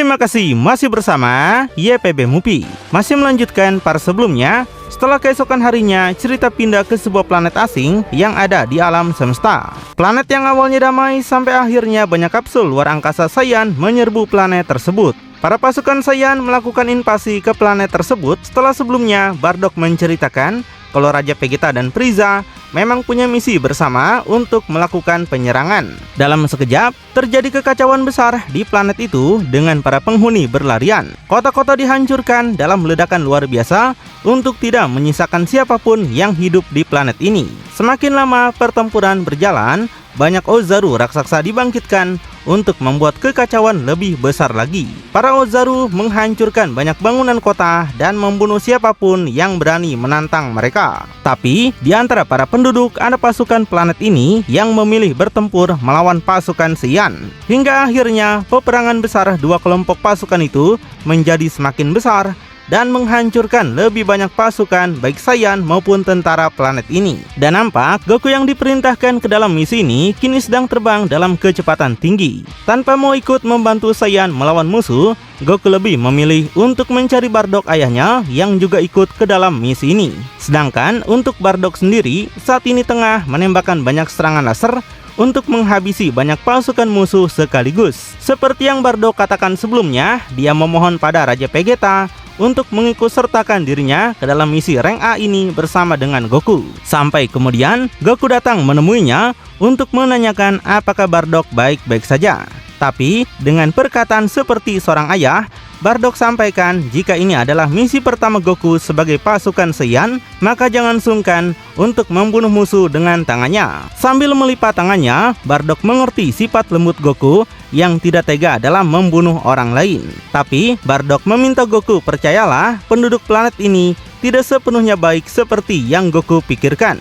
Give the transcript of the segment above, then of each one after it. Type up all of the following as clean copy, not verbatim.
Terima kasih masih bersama YPB Movie. Masih melanjutkan part sebelumnya. Setelah keesokan harinya, cerita pindah ke sebuah planet asing yang ada di alam semesta. Planet yang awalnya damai sampai akhirnya banyak kapsul luar angkasa Saiyan menyerbu planet tersebut. Para pasukan Saiyan melakukan invasi ke planet tersebut setelah sebelumnya Bardock menceritakan kalau Raja Vegeta dan Frieza memang punya misi bersama untuk melakukan penyerangan. Dalam sekejap, terjadi kekacauan besar di planet itu dengan para penghuni berlarian. Kota-kota dihancurkan dalam ledakan luar biasa untuk tidak menyisakan siapapun yang hidup di planet ini. Semakin lama pertempuran berjalan, banyak Ozaru raksasa dibangkitkan untuk membuat kekacauan lebih besar lagi. Para Ozaru menghancurkan banyak bangunan kota dan membunuh siapapun yang berani menantang mereka. Tapi di antara para penduduk ada pasukan planet ini yang memilih bertempur melawan pasukan Saiyan. Hingga akhirnya peperangan besar dua kelompok pasukan itu menjadi semakin besar dan menghancurkan lebih banyak pasukan baik Saiyan maupun tentara planet ini. Dan nampak Goku yang diperintahkan ke dalam misi ini kini sedang terbang dalam kecepatan tinggi. Tanpa mau ikut membantu Saiyan melawan musuh, Goku lebih memilih untuk mencari Bardock ayahnya yang juga ikut ke dalam misi ini. Sedangkan untuk Bardock sendiri saat ini tengah menembakkan banyak serangan laser untuk menghabisi banyak pasukan musuh sekaligus. Seperti yang Bardock katakan sebelumnya, dia memohon pada Raja Vegeta untuk mengikutsertakan dirinya ke dalam misi rank A ini bersama dengan Goku. Sampai kemudian Goku datang menemuinya untuk menanyakan apakah Bardock baik-baik saja. Tapi dengan perkataan seperti seorang ayah, Bardock sampaikan jika ini adalah misi pertama Goku sebagai pasukan Saiyan, maka jangan sungkan untuk membunuh musuh dengan tangannya. Sambil melipat tangannya, Bardock mengerti sifat lembut Goku yang tidak tega dalam membunuh orang lain. Tapi Bardock meminta Goku percayalah penduduk planet ini tidak sepenuhnya baik seperti yang Goku pikirkan.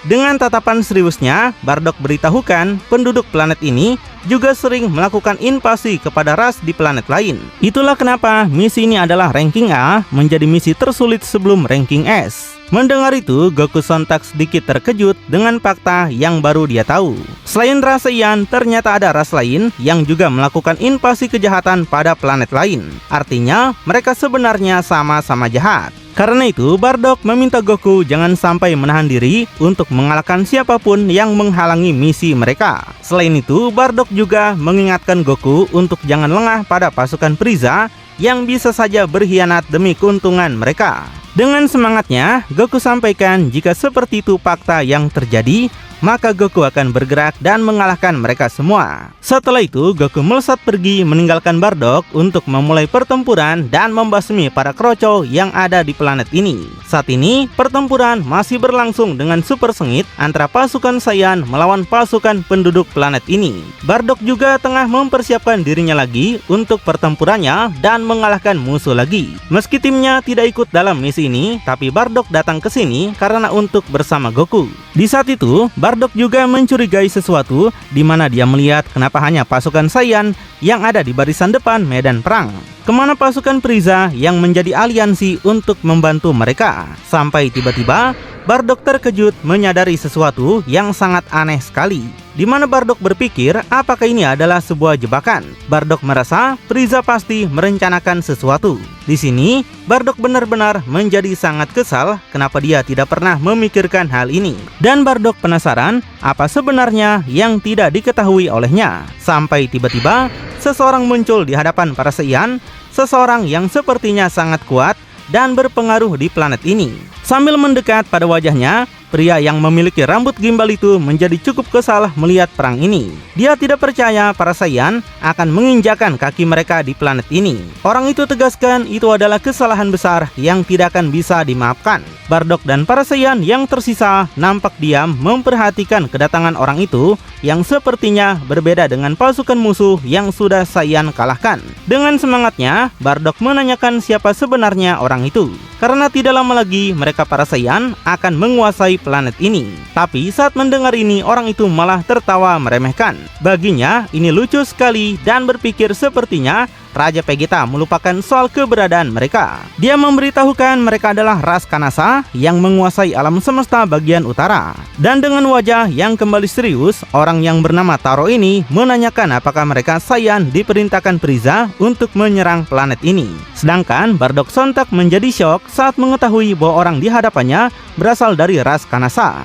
Dengan tatapan seriusnya, Bardock beritahukan penduduk planet ini juga sering melakukan invasi kepada ras di planet lain. Itulah kenapa misi ini adalah ranking A menjadi misi tersulit sebelum ranking S. Mendengar itu, Goku sontak sedikit terkejut dengan fakta yang baru dia tahu. Selain ras Saiyan, ternyata ada ras lain yang juga melakukan invasi kejahatan pada planet lain. Artinya, mereka sebenarnya sama-sama jahat. Karena itu, Bardock meminta Goku jangan sampai menahan diri untuk mengalahkan siapapun yang menghalangi misi mereka. Selain itu, Bardock juga mengingatkan Goku untuk jangan lengah pada pasukan Frieza yang bisa saja berkhianat demi keuntungan mereka. Dengan semangatnya, Goku sampaikan jika seperti itu fakta yang terjadi, maka Goku akan bergerak dan mengalahkan mereka semua. Setelah itu, Goku melesat pergi meninggalkan Bardock untuk memulai pertempuran dan membasmi para kroco yang ada di planet ini. Saat ini, pertempuran masih berlangsung dengan super sengit antara pasukan Saiyan melawan pasukan penduduk planet ini. Bardock juga tengah mempersiapkan dirinya lagi untuk pertempurannya dan mengalahkan musuh lagi. Meski timnya tidak ikut dalam misi ini, tapi Bardock datang ke sini karena untuk bersama Goku. Di saat itu, Bardock juga mencurigai sesuatu di mana dia melihat kenapa hanya pasukan Saiyan yang ada di barisan depan medan perang. Kemana pasukan Frieza yang menjadi aliansi untuk membantu mereka? Sampai tiba-tiba Bardock terkejut menyadari sesuatu yang sangat aneh sekali. Di mana Bardock berpikir apakah ini adalah sebuah jebakan. Bardock merasa Frieza pasti merencanakan sesuatu. Di sini Bardock benar-benar menjadi sangat kesal kenapa dia tidak pernah memikirkan hal ini. Dan Bardock penasaran apa sebenarnya yang tidak diketahui olehnya. Sampai tiba-tiba seseorang muncul di hadapan para Saiyan, seseorang yang sepertinya sangat kuat dan berpengaruh di planet ini. Sambil mendekat pada wajahnya, pria yang memiliki rambut gimbal itu menjadi cukup kesal melihat perang ini. Dia tidak percaya para Saiyan akan menginjakan kaki mereka di planet ini. Orang itu tegaskan itu adalah kesalahan besar yang tidak akan bisa dimaafkan. Bardock dan para Saiyan yang tersisa nampak diam memperhatikan kedatangan orang itu yang sepertinya berbeda dengan pasukan musuh yang sudah Saiyan kalahkan. Dengan semangatnya, Bardock menanyakan siapa sebenarnya orang itu. Karena tidak lama lagi mereka para Saiyan akan menguasai planet ini. Tapi saat mendengar ini, orang itu malah tertawa meremehkan. Baginya ini lucu sekali dan berpikir sepertinya Raja Vegeta melupakan soal keberadaan mereka. Dia memberitahukan mereka adalah ras Kanasa yang menguasai alam semesta bagian utara. Dan dengan wajah yang kembali serius, orang yang bernama Taro ini menanyakan apakah mereka Saiyan diperintahkan Frieza untuk menyerang planet ini. Sedangkan Bardock sontak menjadi syok saat mengetahui bahwa orang di hadapannya berasal dari ras Kanasa.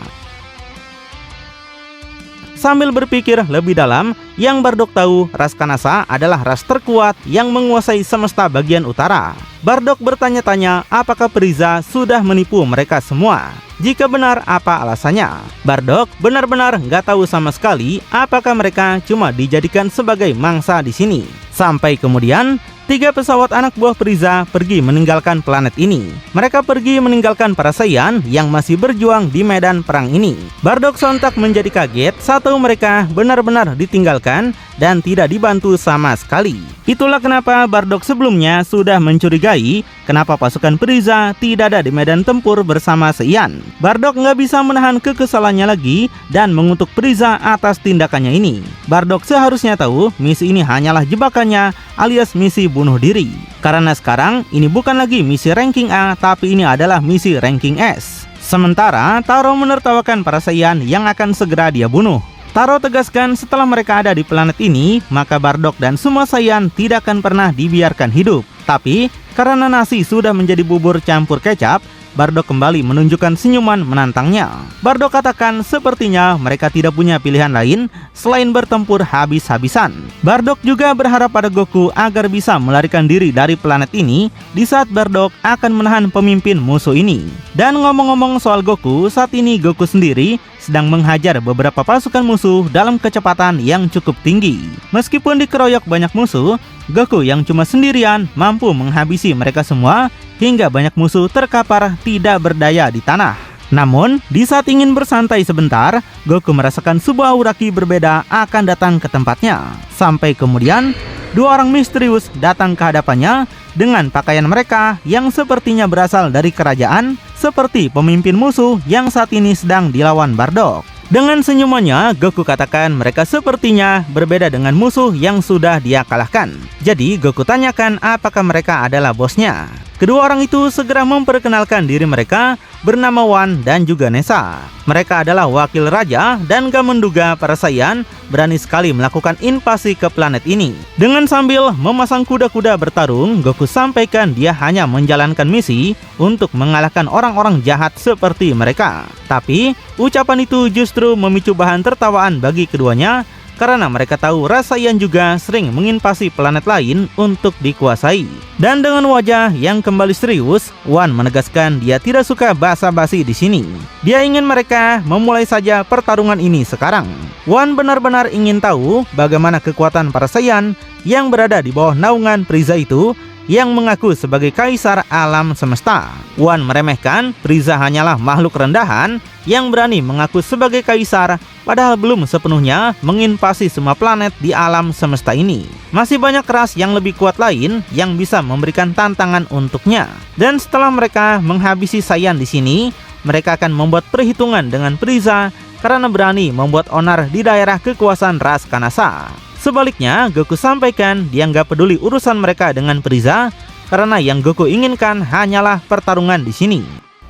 Sambil berpikir lebih dalam, yang Bardock tahu ras Kanasa adalah ras terkuat yang menguasai semesta bagian utara. Bardock bertanya-tanya apakah Frieza sudah menipu mereka semua. Jika benar, apa alasannya? Bardock benar-benar nggak tahu sama sekali apakah mereka cuma dijadikan sebagai mangsa di sini. Sampai kemudian 3 pesawat anak buah Frieza pergi meninggalkan planet ini. Mereka pergi meninggalkan para Saiyan yang masih berjuang di medan perang ini. Bardock sontak menjadi kaget saat tahu mereka benar-benar ditinggalkan dan tidak dibantu sama sekali. Itulah kenapa Bardock sebelumnya sudah mencurigai kenapa pasukan Frieza tidak ada di medan tempur bersama Saiyan. Bardock nggak bisa menahan kekesalannya lagi dan mengutuk Frieza atas tindakannya ini. Bardock seharusnya tahu misi ini hanyalah jebakannya alias misi bunuh diri. Karena sekarang ini bukan lagi misi ranking A, tapi ini adalah misi ranking S. Sementara Taro menertawakan para Saiyan yang akan segera dia bunuh. Taro tegaskan setelah mereka ada di planet ini, maka Bardock dan semua Saiyan tidak akan pernah dibiarkan hidup. Tapi karena nasi sudah menjadi bubur campur kecap, Bardock kembali menunjukkan senyuman menantangnya. Bardock katakan sepertinya mereka tidak punya pilihan lain selain bertempur habis-habisan. Bardock juga berharap pada Goku agar bisa melarikan diri dari planet ini di saat Bardock akan menahan pemimpin musuh ini. Dan ngomong-ngomong soal Goku, saat ini Goku sendiri sedang menghajar beberapa pasukan musuh dalam kecepatan yang cukup tinggi. Meskipun dikeroyok banyak musuh, Goku yang cuma sendirian mampu menghabisi mereka semua hingga banyak musuh terkapar tidak berdaya di tanah. Namun, di saat ingin bersantai sebentar, Goku merasakan sebuah aura ki berbeda akan datang ke tempatnya. Sampai kemudian, 2 orang misterius datang ke hadapannya dengan pakaian mereka yang sepertinya berasal dari kerajaan, seperti pemimpin musuh yang saat ini sedang dilawan Bardock. Dengan senyumannya, Goku katakan mereka sepertinya berbeda dengan musuh yang sudah dia kalahkan. Jadi, Goku tanyakan apakah mereka adalah bosnya. Kedua orang itu segera memperkenalkan diri mereka bernama Wan dan juga Nessa. Mereka adalah wakil raja dan gak menduga para Saiyan berani sekali melakukan invasi ke planet ini. Dengan sambil memasang kuda-kuda bertarung, Goku sampaikan dia hanya menjalankan misi untuk mengalahkan orang-orang jahat seperti mereka. Tapi, ucapan itu justru memicu bahan tertawaan bagi keduanya karena mereka tahu ras Saiyan juga sering menginvasi planet lain untuk dikuasai. Dan dengan wajah yang kembali serius, Wan menegaskan dia tidak suka basa-basi di sini. Dia ingin mereka memulai saja pertarungan ini sekarang. Wan benar-benar ingin tahu bagaimana kekuatan para Saiyan yang berada di bawah naungan Frieza itu yang mengaku sebagai kaisar alam semesta. Wan meremehkan Frieza hanyalah makhluk rendahan yang berani mengaku sebagai kaisar, padahal belum sepenuhnya menginvasi semua planet di alam semesta ini. Masih banyak ras yang lebih kuat lain yang bisa memberikan tantangan untuknya. Dan setelah mereka menghabisi Saiyan di sini, mereka akan membuat perhitungan dengan Frieza karena berani membuat onar di daerah kekuasaan ras Kanasa. Sebaliknya, Goku sampaikan dia nggak peduli urusan mereka dengan Frieza karena yang Goku inginkan hanyalah pertarungan di sini.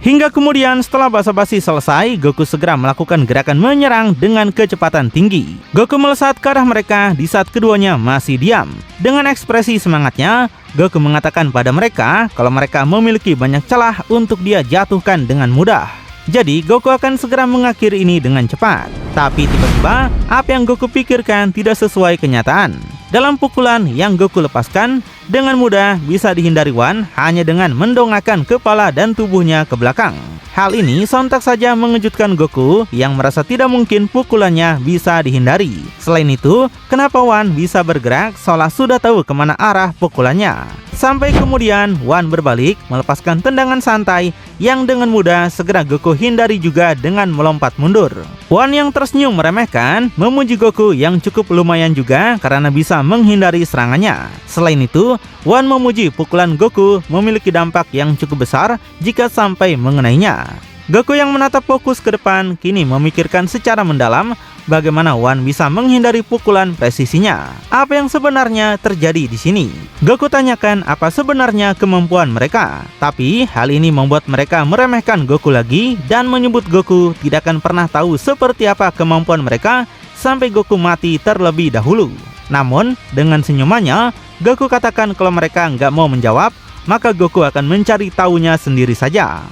Hingga kemudian setelah basa-basi selesai, Goku segera melakukan gerakan menyerang dengan kecepatan tinggi. Goku melesat ke arah mereka di saat keduanya masih diam. Dengan ekspresi semangatnya, Goku mengatakan pada mereka kalau mereka memiliki banyak celah untuk dia jatuhkan dengan mudah. Jadi Goku akan segera mengakhiri ini dengan cepat. Tapi tiba-tiba apa yang Goku pikirkan tidak sesuai kenyataan. Dalam pukulan yang Goku lepaskan, dengan mudah bisa dihindari Wan hanya dengan mendongakkan kepala dan tubuhnya ke belakang. Hal ini sontak saja mengejutkan Goku yang merasa tidak mungkin pukulannya bisa dihindari. Selain itu, kenapa Wan bisa bergerak seolah sudah tahu kemana arah pukulannya. Sampai kemudian Wan berbalik melepaskan tendangan santai yang dengan mudah segera Goku hindari juga dengan melompat mundur. Wan yang tersenyum meremehkan memuji Goku yang cukup lumayan juga karena bisa menghindari serangannya. Selain itu, Wan memuji pukulan Goku memiliki dampak yang cukup besar jika sampai mengenainya. Goku yang menatap fokus ke depan kini memikirkan secara mendalam bagaimana Wan bisa menghindari pukulan presisinya. Apa yang sebenarnya terjadi di sini? Goku tanyakan apa sebenarnya kemampuan mereka. Tapi hal ini membuat mereka meremehkan Goku lagi dan menyebut Goku tidak akan pernah tahu seperti apa kemampuan mereka sampai Goku mati terlebih dahulu. Namun dengan senyumannya, Goku katakan kalau mereka nggak mau menjawab, maka Goku akan mencari tahunya sendiri saja.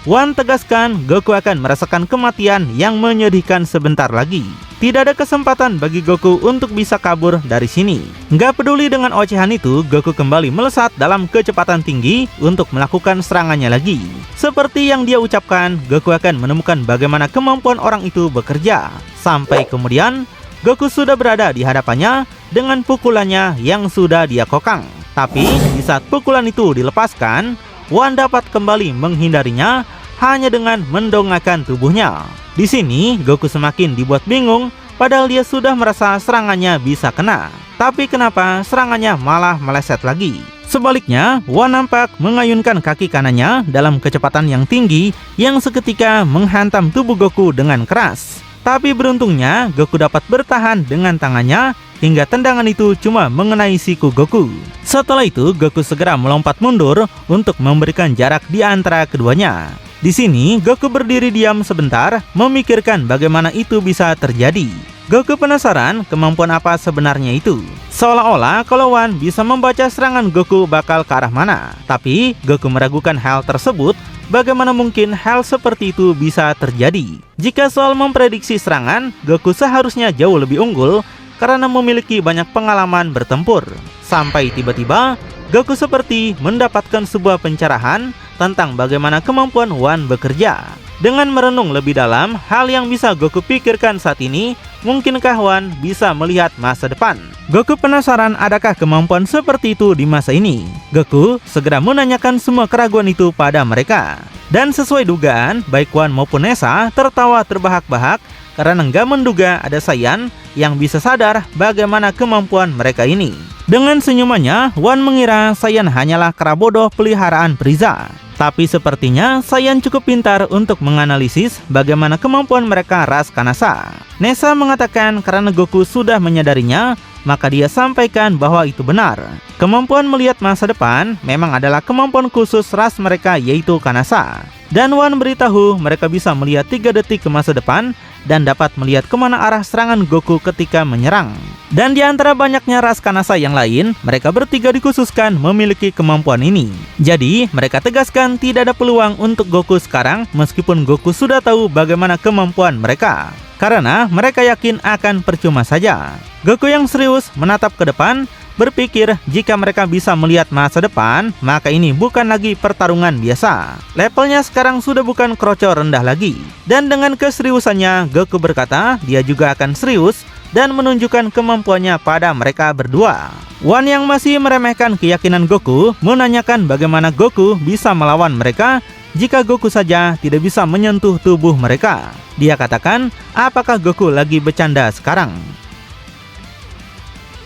Wan tegaskan Goku akan merasakan kematian yang menyedihkan sebentar lagi. Tidak ada kesempatan bagi Goku untuk bisa kabur dari sini. Nggak peduli dengan ocehan itu, Goku kembali melesat dalam kecepatan tinggi untuk melakukan serangannya lagi. Seperti yang dia ucapkan, Goku akan menemukan bagaimana kemampuan orang itu bekerja. Sampai kemudian, Goku sudah berada di hadapannya dengan pukulannya yang sudah dia kokang. Tapi di saat pukulan itu dilepaskan, Wan dapat kembali menghindarinya hanya dengan mendongakkan tubuhnya. Di sini Goku semakin dibuat bingung, padahal dia sudah merasa serangannya bisa kena. Tapi kenapa serangannya malah meleset lagi? Sebaliknya, Wan nampak mengayunkan kaki kanannya dalam kecepatan yang tinggi yang seketika menghantam tubuh Goku dengan keras. Tapi beruntungnya Goku dapat bertahan dengan tangannya hingga tendangan itu cuma mengenai siku Goku. Setelah itu, Goku segera melompat mundur untuk memberikan jarak di antara keduanya. Di sini, Goku berdiri diam sebentar, memikirkan bagaimana itu bisa terjadi. Goku penasaran kemampuan apa sebenarnya itu. Seolah-olah kalau Wan bisa membaca serangan Goku bakal ke arah mana. Tapi, Goku meragukan hal tersebut. Bagaimana mungkin hal seperti itu bisa terjadi? Jika soal memprediksi serangan, Goku seharusnya jauh lebih unggul karena memiliki banyak pengalaman bertempur. Sampai tiba-tiba, Goku seperti mendapatkan sebuah pencerahan tentang bagaimana kemampuan Wan bekerja. Dengan merenung lebih dalam hal yang bisa Goku pikirkan saat ini, mungkinkah Wan bisa melihat masa depan? Goku penasaran adakah kemampuan seperti itu di masa ini. Goku segera menanyakan semua keraguan itu pada mereka. Dan sesuai dugaan, baik Wan maupun Nessa tertawa terbahak-bahak karena nggak menduga ada Saiyan yang bisa sadar bagaimana kemampuan mereka ini. Dengan senyumannya, Wan mengira Saiyan hanyalah kera bodoh peliharaan Frieza. Tapi sepertinya Saiyan cukup pintar untuk menganalisis bagaimana kemampuan mereka ras Kanasa. Nessa mengatakan karena Goku sudah menyadarinya, maka dia sampaikan bahwa itu benar. Kemampuan melihat masa depan memang adalah kemampuan khusus ras mereka, yaitu Kanasa. Dan Wan beritahu mereka bisa melihat 3 detik ke masa depan dan dapat melihat kemana arah serangan Goku ketika menyerang. Dan di antara banyaknya ras Kanasa yang lain, mereka bertiga dikhususkan memiliki kemampuan ini. Jadi, mereka tegaskan tidak ada peluang untuk Goku sekarang meskipun Goku sudah tahu bagaimana kemampuan mereka. Karena mereka yakin akan percuma saja. Goku yang serius menatap ke depan, berpikir jika mereka bisa melihat masa depan, maka ini bukan lagi pertarungan biasa. Levelnya sekarang sudah bukan kroco rendah lagi. Dan dengan keseriusannya, Goku berkata dia juga akan serius dan menunjukkan kemampuannya pada mereka berdua. Wan yang masih meremehkan keyakinan Goku menanyakan bagaimana Goku bisa melawan mereka jika Goku saja tidak bisa menyentuh tubuh mereka. Dia katakan, apakah Goku lagi bercanda sekarang?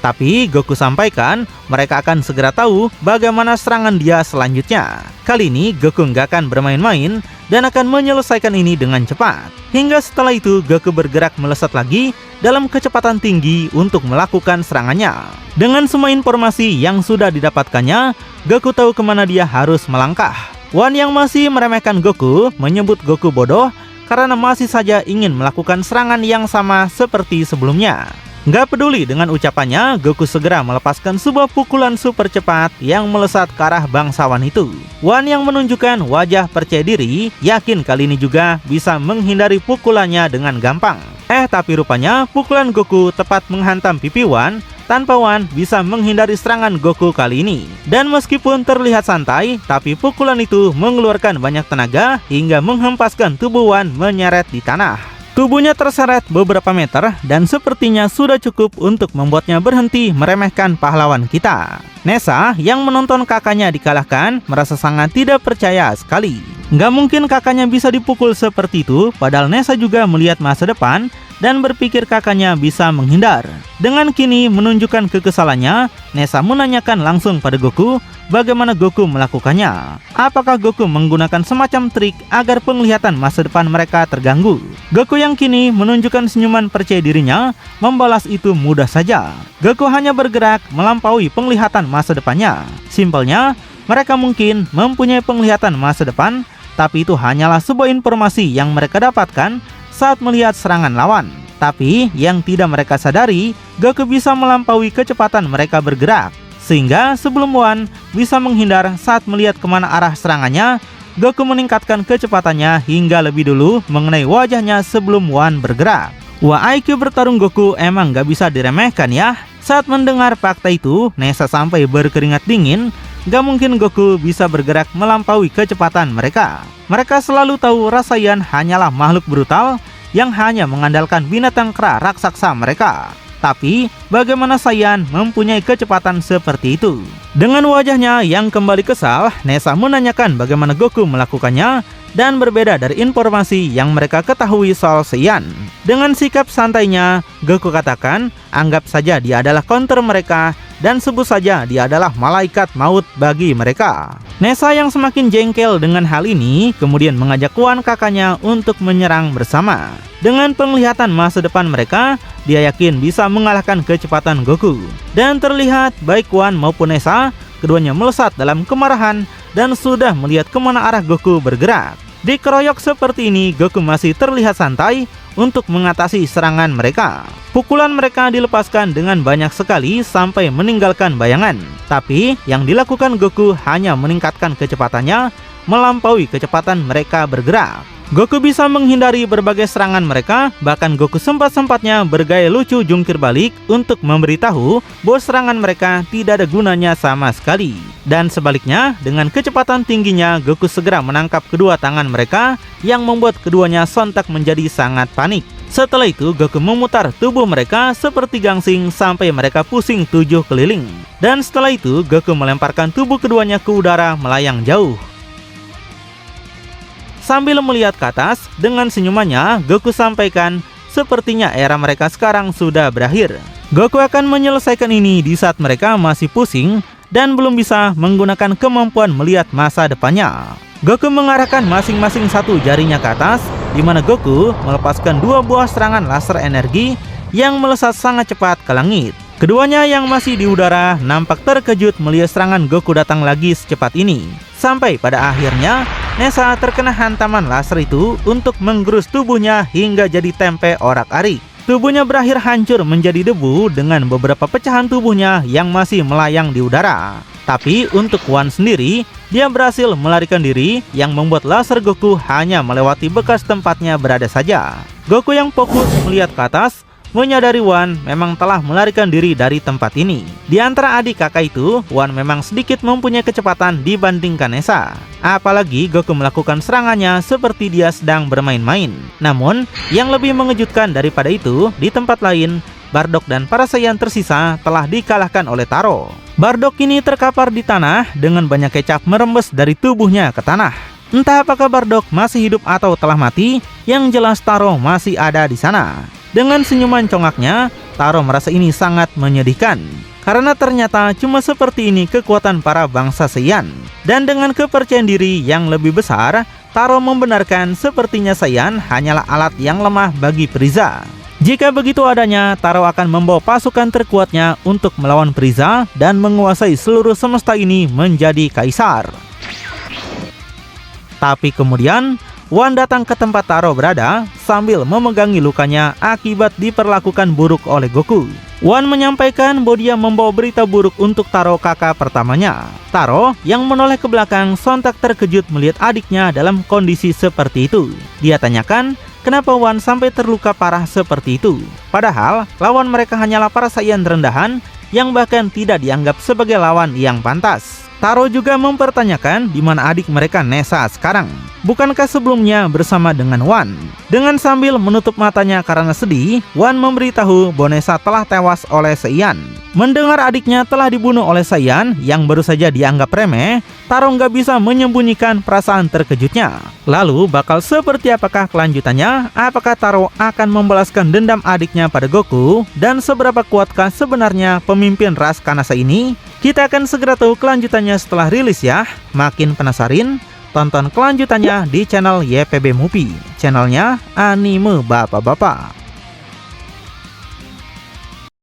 Tapi Goku sampaikan mereka akan segera tahu bagaimana serangan dia selanjutnya. Kali ini Goku nggak akan bermain-main dan akan menyelesaikan ini dengan cepat. Hingga setelah itu Goku bergerak melesat lagi dalam kecepatan tinggi untuk melakukan serangannya. Dengan semua informasi yang sudah didapatkannya, Goku tahu kemana dia harus melangkah. Wan yang masih meremehkan Goku menyebut Goku bodoh karena masih saja ingin melakukan serangan yang sama seperti sebelumnya. Nggak peduli dengan ucapannya, Goku segera melepaskan sebuah pukulan super cepat yang melesat ke arah bangsawan itu. Wan yang menunjukkan wajah percaya diri, yakin kali ini juga bisa menghindari pukulannya dengan gampang. Tapi rupanya pukulan Goku tepat menghantam pipi Wan, tanpa Wan bisa menghindari serangan Goku kali ini. Dan meskipun terlihat santai, tapi pukulan itu mengeluarkan banyak tenaga hingga menghempaskan tubuh Wan menyeret di tanah. Tubuhnya terseret beberapa meter dan sepertinya sudah cukup untuk membuatnya berhenti meremehkan pahlawan kita. Nessa yang menonton kakaknya dikalahkan merasa sangat tidak percaya sekali. Nggak mungkin kakaknya bisa dipukul seperti itu, padahal Nessa juga melihat masa depan dan berpikir kakaknya bisa menghindar. Dengan kini menunjukkan kekesalannya, Nessa menanyakan langsung pada Goku bagaimana Goku melakukannya. Apakah Goku menggunakan semacam trik agar penglihatan masa depan mereka terganggu? Goku yang kini menunjukkan senyuman percaya dirinya membalas itu mudah saja. Goku hanya bergerak melampaui penglihatan masa depannya. Simpelnya, mereka mungkin mempunyai penglihatan masa depan, tapi itu hanyalah sebuah informasi yang mereka dapatkan saat melihat serangan lawan. Tapi yang tidak mereka sadari, Goku bisa melampaui kecepatan mereka bergerak. Sehingga sebelum One bisa menghindar saat melihat kemana arah serangannya, Goku meningkatkan kecepatannya hingga lebih dulu mengenai wajahnya sebelum One bergerak. Wah, IQ bertarung Goku emang gak bisa diremehkan ya. Saat mendengar fakta itu, Nessa sampai berkeringat dingin. Gak mungkin Goku bisa bergerak melampaui kecepatan mereka. Mereka selalu tahu Rasaiyan hanyalah makhluk brutal yang hanya mengandalkan binatang kera raksasa mereka. Tapi, bagaimana Saiyan mempunyai kecepatan seperti itu? Dengan wajahnya yang kembali kesal, Nessa menanyakan bagaimana Goku melakukannya dan berbeda dari informasi yang mereka ketahui soal Saiyan. Dengan sikap santainya, Goku katakan, anggap saja dia adalah counter mereka dan sebut saja dia adalah malaikat maut bagi mereka. Nessa yang semakin jengkel dengan hal ini kemudian mengajak One kakaknya untuk menyerang bersama. Dengan penglihatan masa depan mereka, dia yakin bisa mengalahkan kecepatan Goku. Dan terlihat baik One maupun Nessa, keduanya melesat dalam kemarahan dan sudah melihat kemana arah Goku bergerak. Dikeroyok seperti ini, Goku masih terlihat santai untuk mengatasi serangan mereka. Pukulan mereka dilepaskan dengan banyak sekali sampai meninggalkan bayangan. Tapi yang dilakukan Goku hanya meningkatkan kecepatannya melampaui kecepatan mereka bergerak. Goku bisa menghindari berbagai serangan mereka, bahkan Goku sempat-sempatnya bergaya lucu jungkir balik untuk memberitahu bahwa serangan mereka tidak ada gunanya sama sekali. Dan sebaliknya, dengan kecepatan tingginya, Goku segera menangkap kedua tangan mereka yang membuat keduanya sontak menjadi sangat panik. Setelah itu, Goku memutar tubuh mereka seperti gangsing sampai mereka pusing 7 keliling. Dan setelah itu, Goku melemparkan tubuh keduanya ke udara melayang jauh. Sambil melihat ke atas, dengan senyumannya, Goku sampaikan, sepertinya era mereka sekarang sudah berakhir. Goku akan menyelesaikan ini di saat mereka masih pusing dan belum bisa menggunakan kemampuan melihat masa depannya. Goku mengarahkan masing-masing satu jarinya ke atas, di mana Goku melepaskan 2 buah serangan laser energi yang melesat sangat cepat ke langit. Keduanya yang masih di udara nampak terkejut melihat serangan Goku datang lagi secepat ini. Sampai pada akhirnya, Nessa terkena hantaman laser itu untuk menggerus tubuhnya hingga jadi tempe orak-arik. Tubuhnya berakhir hancur menjadi debu dengan beberapa pecahan tubuhnya yang masih melayang di udara. Tapi untuk One sendiri, dia berhasil melarikan diri yang membuat laser Goku hanya melewati bekas tempatnya berada saja. Goku yang fokus melihat ke atas, menyadari One memang telah melarikan diri dari tempat ini. Di antara adik kakak itu, One memang sedikit mempunyai kecepatan dibandingkan Nessa. Apalagi Goku melakukan serangannya seperti dia sedang bermain-main. Namun, yang lebih mengejutkan daripada itu, di tempat lain, Bardock dan para Saiyan tersisa telah dikalahkan oleh Taro. Bardock kini terkapar di tanah dengan banyak kecap merembes dari tubuhnya ke tanah. Entah apakah Bardock masih hidup atau telah mati, yang jelas Taro masih ada di sana. Dengan senyuman congaknya, Taro merasa ini sangat menyedihkan. Karena ternyata cuma seperti ini kekuatan para bangsa Saiyan. Dan dengan kepercayaan diri yang lebih besar, Taro membenarkan sepertinya Saiyan hanyalah alat yang lemah bagi Frieza. Jika begitu adanya, Taro akan membawa pasukan terkuatnya untuk melawan Frieza dan menguasai seluruh semesta ini menjadi kaisar. Tapi kemudian, One datang ke tempat Taro berada sambil memegangi lukanya akibat diperlakukan buruk oleh Goku. One menyampaikan bahwa dia membawa berita buruk untuk Taro kakak pertamanya. Taro yang menoleh ke belakang sontak terkejut melihat adiknya dalam kondisi seperti itu. Dia tanyakan, kenapa One sampai terluka parah seperti itu? Padahal lawan mereka hanyalah para Saiyan rendahan yang bahkan tidak dianggap sebagai lawan yang pantas. Taro juga mempertanyakan di mana adik mereka Nessa sekarang. Bukankah sebelumnya bersama dengan Wan? Dengan sambil menutup matanya karena sedih, Wan memberitahu bahwa Nessa telah tewas oleh Seiyan. Mendengar adiknya telah dibunuh oleh Seiyan yang baru saja dianggap remeh, Taro nggak bisa menyembunyikan perasaan terkejutnya. Lalu bakal seperti apakah kelanjutannya? Apakah Taro akan membalaskan dendam adiknya pada Goku? Dan seberapa kuatkah sebenarnya pemimpin ras Kanasa ini? Kita akan segera tahu kelanjutannya setelah rilis ya. Makin penasaran? Tonton kelanjutannya di channel YPB Movie, channelnya anime bapak-bapak.